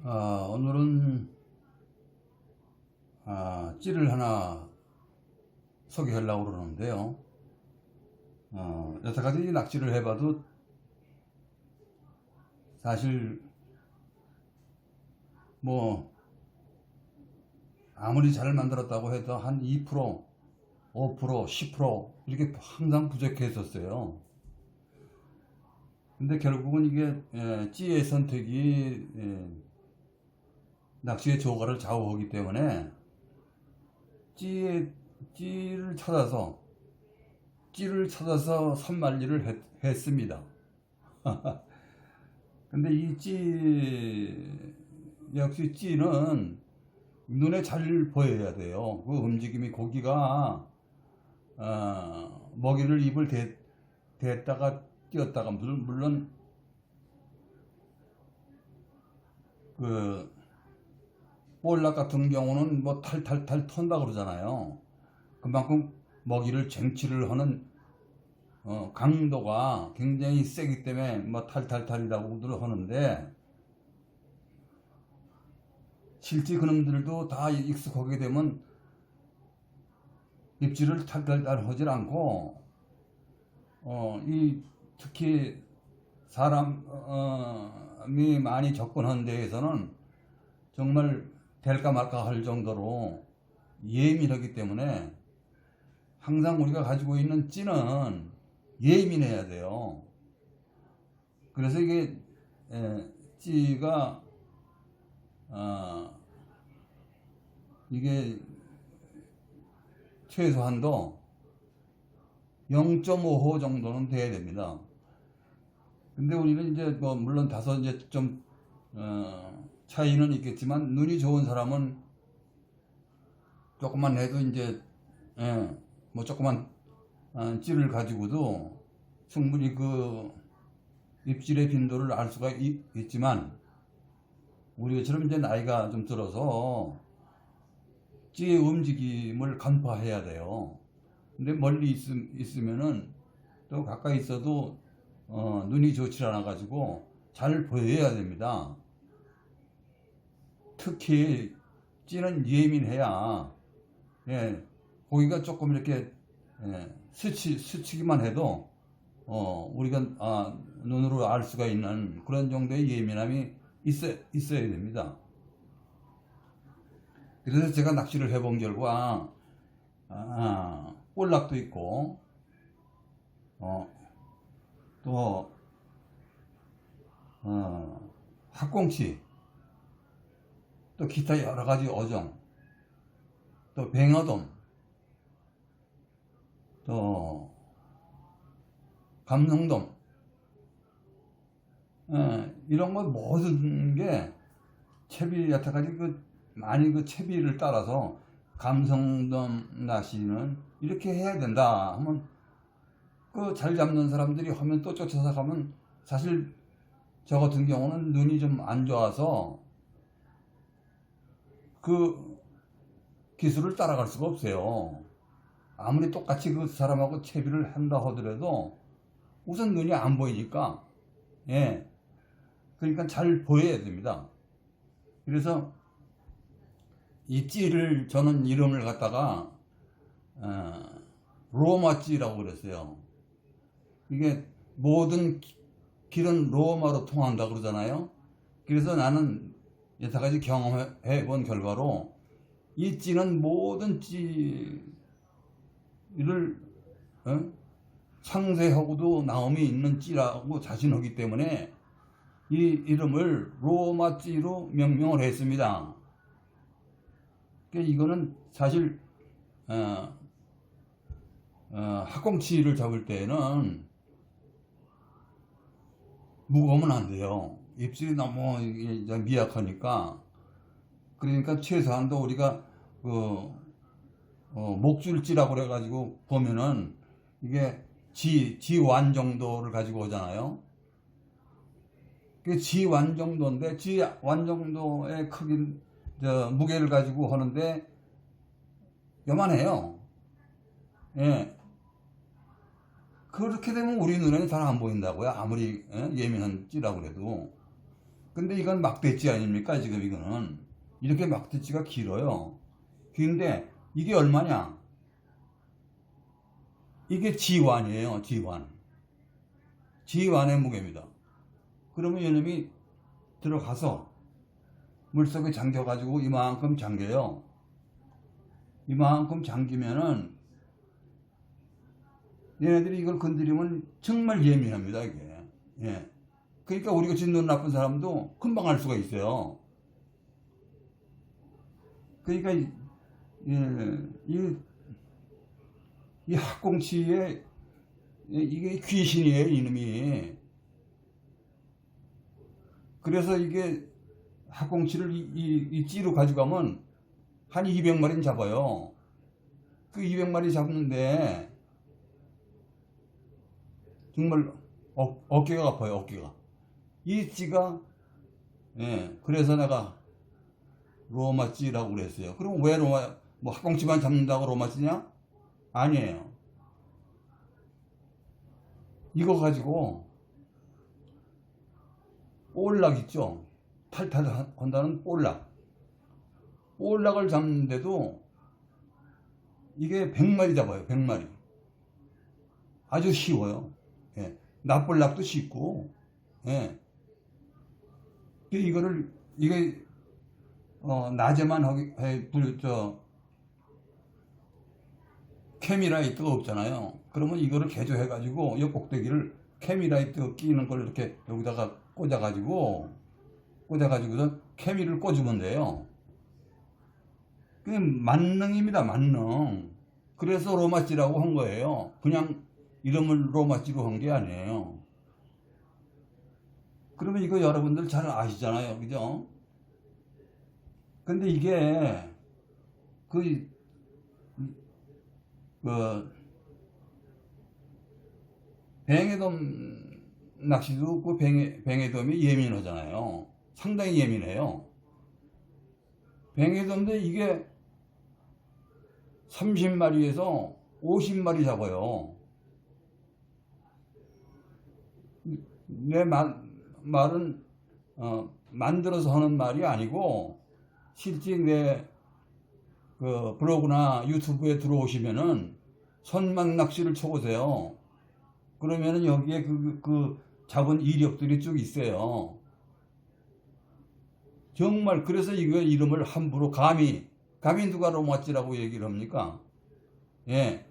오늘은 찌를 하나 소개하려고 그러는데요. 여태까지 낚시를 해봐도 사실 뭐 아무리 잘 만들었다고 해도 한 2%, 5%, 10% 이렇게 항상 부족했었어요. 근데 결국은 이게 찌의 선택이 낚시의 조과를 좌우하기 때문에 찌를 찾아서 선만리를 했습니다. 근데 역시 찌는 눈에 잘 보여야 돼요. 그 움직임이 고기가 먹이를 입을 댔다가 띄었다가 물론 그 볼락 같은 경우는 뭐 탈탈탈 턴다 그러잖아요. 그만큼 먹이를 쟁취를 하는 강도가 굉장히 세기 때문에 뭐 탈탈탈이라고들 하는데, 실제 그놈들도 다 익숙하게 되면 입질을 탈탈탈 하질 않고 특히 사람이 많이 접근한 데에서는 정말 될까 말까 할 정도로 예민하기 때문에 항상 우리가 가지고 있는 찌는 예민해야 돼요. 그래서 이게 찌가 이게 최소한도 0.5호 정도는 돼야 됩니다. 근데 우리는 이제 뭐 물론 다소 이제 좀 차이는 있겠지만, 눈이 좋은 사람은 조금만 해도 이제 뭐 조그만 찌를 가지고도 충분히 그 입질의 빈도를 알 수가 있지만, 우리처럼 이제 나이가 좀 들어서 찌의 움직임을 간파해야 돼요. 근데 멀리 있으면은 또 가까이 있어도 눈이 좋지 않아 가지고 잘 보여야 됩니다. 특히 찌는 예민해야 고기가 조금 이렇게 스치기만 해도 우리가 눈으로 알 수가 있는 그런 정도의 예민함이 있어야 됩니다. 그래서 제가 낚시를 해본 결과 볼락도 있고 또 학꽁치, 또 기타 여러 가지 어종, 또 뱅어돔, 또 감성돔, 이런 거 모든 게 채비, 여태까지 많이 그 채비를 따라서 감성돔 낚시는 이렇게 해야 된다 하면, 그 잘 잡는 사람들이 하면 또 쫓아서 가면, 사실 저 같은 경우는 눈이 좀 안 좋아서 그 기술을 따라갈 수가 없어요. 아무리 똑같이 그 사람하고 채비를 한다 하더라도 우선 눈이 안 보이니까, 그러니까 잘 보여야 됩니다. 그래서 이 찌를 저는 이름을 갖다가 로마찌라고 그랬어요. 이게 모든 길은 로마로 통한다 그러잖아요. 그래서 나는 여태까지 경험해 본 결과로 이 찌는 모든 찌를 상세하고도 나음이 있는 찌라고 자신하기 때문에 이 이름을 로마찌로 명명을 했습니다. 그러니까 이거는 사실 학꽁치를 잡을 때는 무거우면 안 돼요. 입질이 너무 미약하니까. 그러니까 최소한도 우리가 목줄찌라고 그래가지고 보면은 이게 지완 정도를 가지고 오잖아요. 그 지완 정도인데, 지완 정도의 크기, 무게를 가지고 하는데 요만해요. 그렇게 되면 우리 눈에는 잘 안 보인다고요. 아무리 예민한 찌라고 그래도. 근데 이건 막대지 아닙니까? 지금 이거는 이렇게 막대지가 길어요. 근데 이게 얼마냐? 이게 G1이에요. G1의 무게입니다. 그러면 이놈이 들어가서 물속에 잠겨가지고 이만큼 잠겨요. 이만큼 잠기면은 얘네들이 이걸 건드리면 정말 예민합니다, 이게. 예. 그러니까 우리 같이 눈 나쁜 사람도 금방 알 수가 있어요. 그러니까 이 학꽁치의 이게 귀신이에요, 이놈이. 그래서 이게 학꽁치를 이 찌로 가져가면 한 200마리는 잡아요. 그 200마리 잡는데 정말 어깨가 아파요, 어깨가. 이 찌가, 예, 그래서 내가 로마 찌라고 그랬어요. 그럼 왜 뭐 학꽁치만 잡는다고 로마 찌냐? 아니에요. 이거 가지고 볼락 있죠? 탈탈한다는 볼락을 잡는데도 이게 100마리 잡아요. 100마리. 아주 쉬워요. 예. 납볼락도 쉽고, 예. 이게 낮에만 케미라이트가 없잖아요. 그러면 이거를 개조해가지고 이 꼭대기를 케미라이트 끼는 걸 이렇게 여기다가 꽂아가지고선 케미를 꽂으면 돼요. 그게 만능입니다, 만능. 그래서 로마찌라고 한 거예요. 그냥 이름을 로마찌로 한 게 아니에요. 그러면 이거 여러분들 잘 아시잖아요, 그죠? 근데 이게 뱅에돔 낚시도 그 뱅에돔이 예민하잖아요. 상당히 예민해요. 뱅에돔도 이게 30마리에서 50마리 잡아요. 내 말은 만들어서 하는 말이 아니고 실제 내 그 블로그나 유튜브에 들어오시면은 선망 낚시를 쳐보세요. 그러면은 여기에 그 잡은 이력들이 쭉 있어요. 정말 그래서 이거 이름을 함부로 감히 누가 로마찌라고 얘기를 합니까? 예,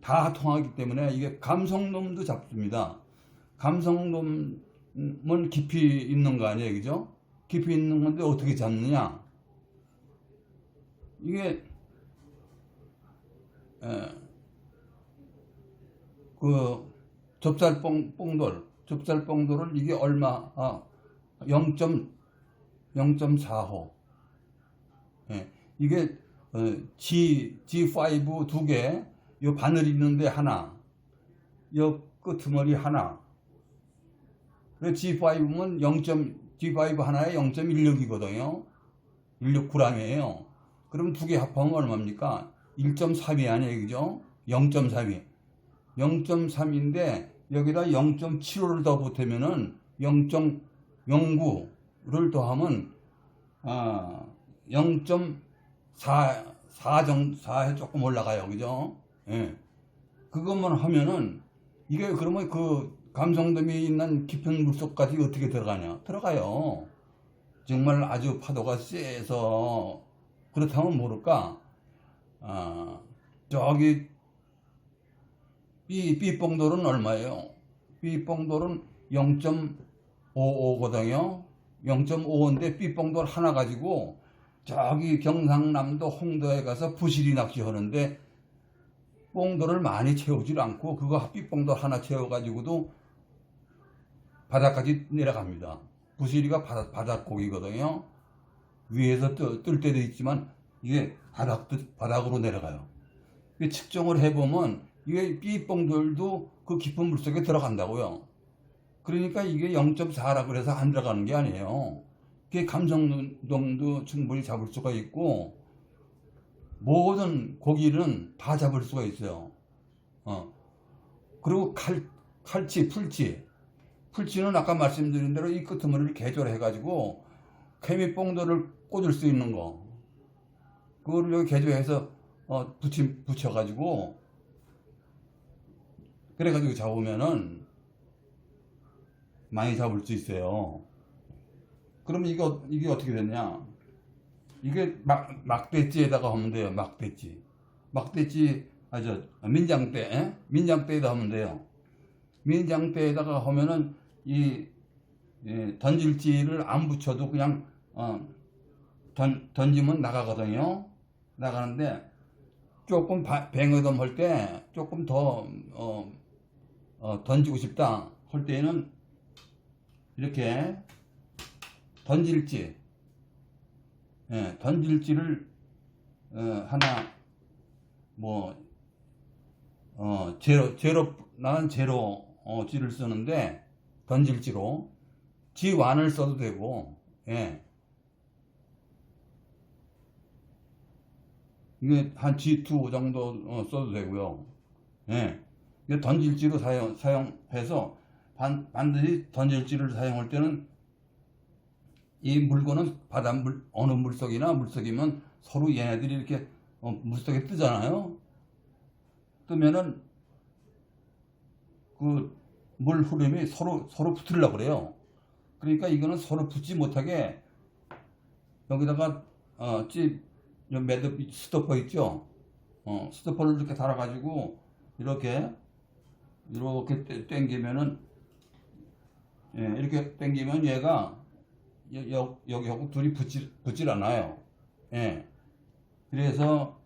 다 통하기 때문에 이게 감성돔도 잡습니다. 감성돔은 깊이 있는 거 아니에요, 그죠? 깊이 있는 건데 어떻게 잡느냐? 이게 그 접살뽕돌을 이게 얼마? 0.4호. 예, 이게 G5 두 개, 요 바늘 있는데 하나, 요 끄트머리 하나. G5면 G5 하나에 0.16이거든요. 16g이에요. 그럼 두 개 합하면 얼마입니까? 1.3이 아니에요, 그죠? 0.3이. 0.3인데 여기다 0.75를 더 보태면은 0.09를 더하면 0.4에 조금 올라가요, 그죠? 예. 그것만 하면은 이게 그러면 그 감성돔이 있는 깊은 물속까지 어떻게 들어가냐? 들어가요. 정말 아주 파도가 세서 그렇다면 모를까? 저기 삐뽕돌은 얼마예요? 삐뽕돌은 0.55거든요. 0.55인데 삐뽕돌 하나 가지고 저기 경상남도 홍도에 가서 부시리 낚시하는데 뽕돌을 많이 채우질 않고 그거 삐뽕돌 하나 채워가지고도 바닥까지 내려갑니다. 부시리가 바닥고기거든요. 위에서 뜰 때도 있지만 이게 바닥으로 내려가요. 측정을 해보면 이게 삐뽕돌도 그 깊은 물속에 들어간다고요. 그러니까 이게 0.4라 그래서 안 들어가는 게 아니에요. 그게 감성돔도 충분히 잡을 수가 있고 모든 고기는 다 잡을 수가 있어요. 그리고 칼치, 풀치는 아까 말씀드린 대로 이 끄트머리를 개조해 가지고 케미봉돌을 꽂을 수 있는 거, 그거를 여기 개조해서 붙여 가지고 그래 가지고 잡으면은 많이 잡을 수 있어요. 그럼 이게 어떻게 됐냐? 이게 막대지에다가 하면 돼요. 막대지 민장대, 민장대에다 하면 돼요. 민장대에다가 하면은 던질지를 안 붙여도 그냥 던지면 나가거든요. 나가는데 조금 뱅어돔 할 때 조금 더 던지고 싶다 할 때는 이렇게 던질지를 하나 나는 제로지를 쓰는데 던질지로 G1을 써도 되고, 이게 한 G2 정도 써도 되고요. 이게 던질지로 사용해서 반드시 던질지를 사용할 때는 이 물건은 바닷물 어느 물속이면 서로 얘네들이 이렇게 물속에 뜨잖아요. 뜨면은 그 물 흐름이 서로 붙으려고 그래요. 그러니까 이거는 서로 붙지 못하게 여기다가 매듭 스토퍼 있죠. 스토퍼를 이렇게 달아가지고 이렇게 당기면은 이렇게 당기면 얘가 여기하고 둘이 붙질 않아요. 그래서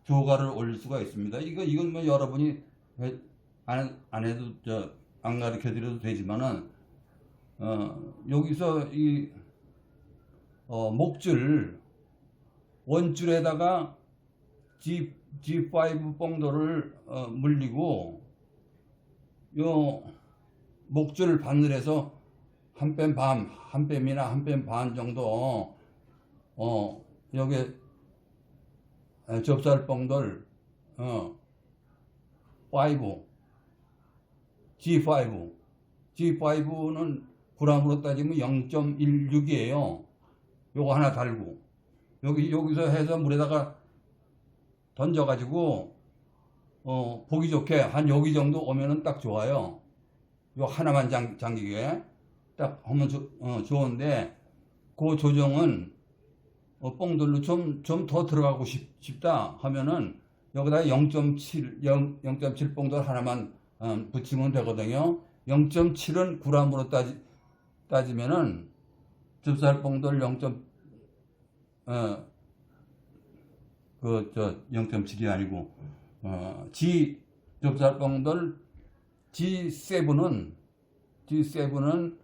조가를 올릴 수가 있습니다. 이건 뭐 여러분이 안 해도 안 가르쳐 드려도 되지만은 여기서 이 목줄 원줄에다가 G5 뽕도를 물리고 요 목줄 바늘에서 한 뺨이나 한 뺨 반 정도 여기 접살 뽕돌 G5는 g으로 따지면 0.16이에요. 요거 하나 달고 여기서 해서 물에다가 던져가지고 보기 좋게 한 여기 정도 오면은 딱 좋아요. 요 하나만 잠기게 딱 하면 좋은데 그 조정은 뽕돌로 좀 더 들어가고 싶다 하면은 여기다 0.7 뽕돌 하나만 붙이면 되거든요. 0.7은 g으로 따지면은 접살 뽕돌 0.7이 아니고 접살 뽕돌 G7은 g수로는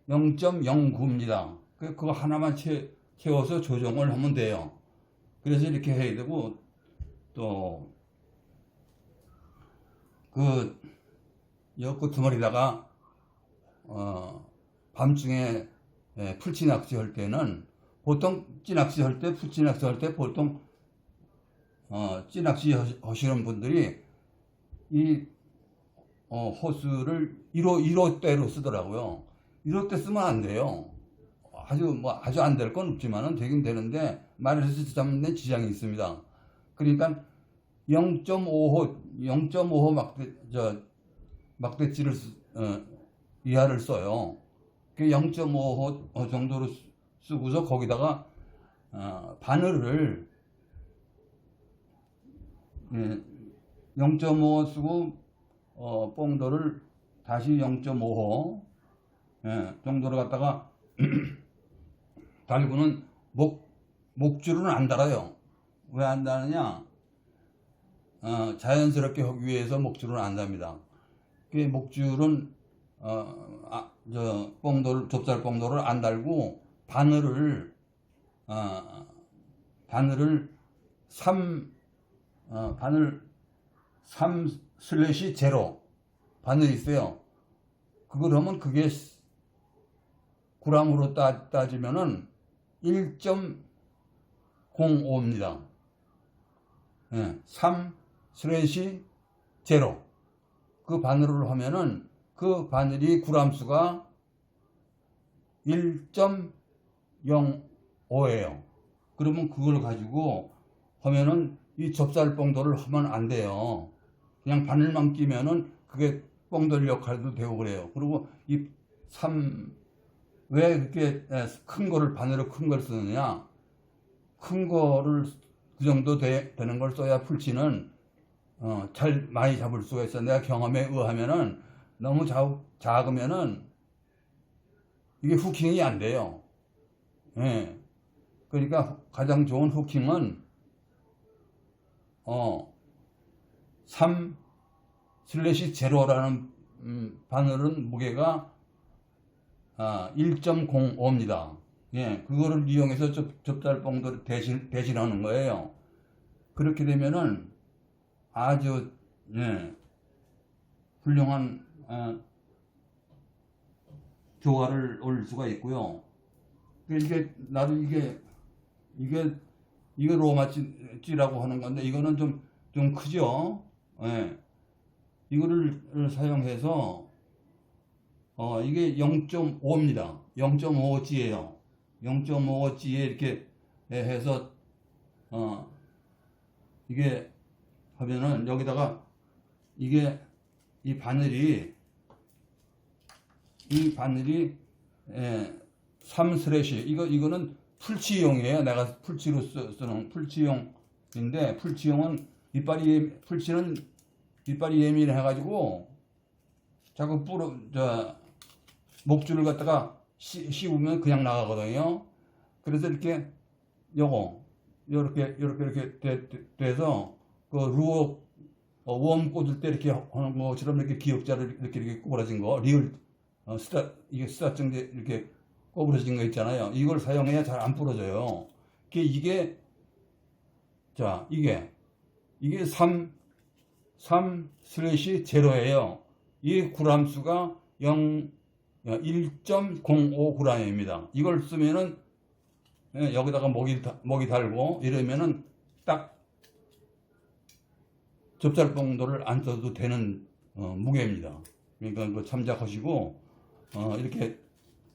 0.09입니다. 그거 하나만 채워서 조정을 하면 돼요. 그래서 이렇게 해야 되고 또 끄트머리다가 밤중에 풀치 낚시할 때는 보통 찌낚시 할 때 보통 찌낚시 하시는 분들이 이 호수를 1호대로 쓰더라고요. 1호대 쓰면 안 돼요. 아주 안 될 건 없지만은 되긴 되는데 말에서 잡는 데 지장이 있습니다. 그러니까 0.5호 막대치를 이하를 써요. 그 0.5호 정도로 쓰고서 거기다가 바늘을 0.5호 쓰고 뽕도를 다시 0.5호 정도로 갖다가 달고는 목줄은 안 달아요. 왜 안 다느냐? 자연스럽게 하기 위해서 목줄은 안 답니다. 그 목줄은 좁쌀 뽕돌을 안 달고 바늘을 3/0 바늘이 있어요. 그걸 하면 그게 g으로 따지면은 1.05입니다. 3/0 그 바늘을 하면은 그 바늘이 구람수가 1.05예요. 그러면 그걸 가지고 하면은 이 좁쌀뽕돌을 하면 안 돼요. 그냥 바늘만 끼면은 그게 뽕돌 역할도 되고 그래요. 그리고 왜 그렇게 큰 거를 바늘을 큰 걸 쓰느냐? 큰 거를 그 정도 되는 걸 써야 풀치는 잘 많이 잡을 수가 있어. 내가 경험에 의하면은 너무 작으면은 이게 후킹이 안 돼요. 예. 그러니까 가장 좋은 후킹은 3/0라는 바늘은 무게가 1.05입니다. 예, 그거를 이용해서 좁쌀뽕돌 대신하는 거예요. 그렇게 되면은 아주 훌륭한 조화를 올릴 수가 있고요. 나도 이게 로마찌라고 하는 건데 이거는 좀 크죠. 예. 이거를 사용해서 이게 0.5입니다. 0.5G예요. 0.5G에 이렇게 해서 이게 하면은 여기다가 이 바늘이 3/0 이거는 풀치용이에요. 내가 풀치로 쓰는 풀치용인데 풀치용은 풀치는 이빨이 예민해가지고 자꾸 목줄을 갖다가 씹으면 그냥 나가거든요. 그래서 이렇게 이렇게 돼서 그 루어 웜 꽂을 때 이렇게 하는 것처럼 이렇게 기역자를 이렇게 꼬부라진 거 리을 이게 스타증 이렇게 꼬부러진 거 있잖아요. 이걸 사용해야 잘 안 부러져요. 이게 3/0예요. 이 구람수가 1.05g입니다. 이걸 쓰면은 여기다가 목이 달고 이러면은 딱 좁쌀뽕돌을 안 써도 되는 무게입니다. 그러니까 그거 참작하시고 이렇게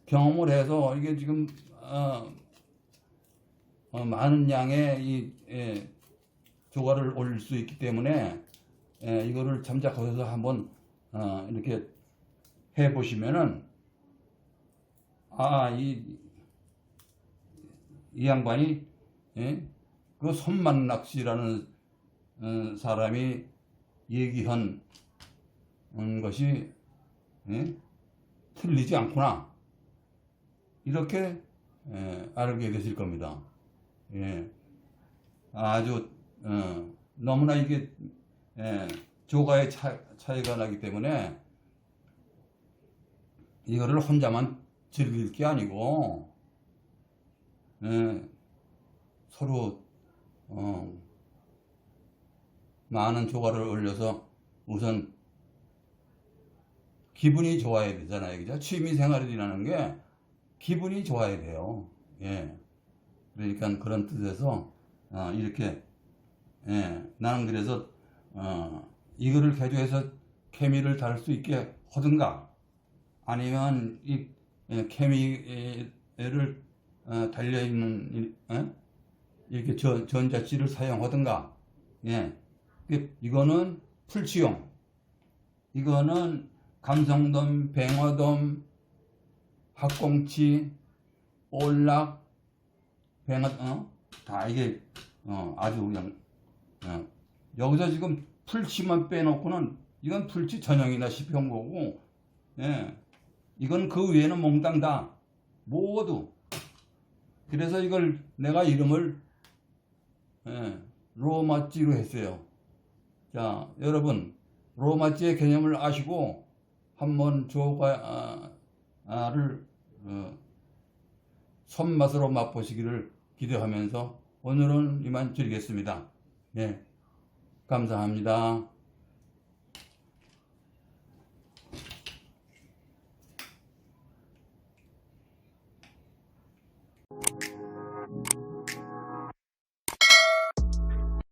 경험을 해서 이게 지금 많은 양의 조과를 올릴 수 있기 때문에 이거를 참작하셔서 한번 이렇게 해 보시면은 이 양반이 그 손만 낚시라는 사람이 얘기한 것이 틀리지 않구나 이렇게 알게 되실 겁니다. 예. 아주 너무나 이게 조가의 차이가 나기 때문에 이거를 혼자만 즐길 게 아니고 서로 많은 조가를 올려서 우선 기분이 좋아야 되잖아요. 그죠? 취미 생활이라는 게 기분이 좋아야 돼요. 예. 그러니까 그런 뜻에서 이렇게 나는 그래서 이거를 개조해서 케미를 달 수 있게 하든가 아니면 이 케미를 달려있는 이렇게 전자찌를 사용하든가 이거는 풀치용 이거는 감성돔, 뱅어돔, 학꽁치, 올락, 다 이게 아주 그냥 여기서 지금 풀치만 빼놓고는 이건 풀치 전형이나 싶은 거고 이건 그 외에는 몽땅 다 모두 그래서 이걸 내가 이름을 로마찌로 했어요. 자 여러분 로마찌의 개념을 아시고 한번 조과를 손맛으로 맛보시기를 기대하면서 오늘은 이만 드리겠습니다. 감사합니다.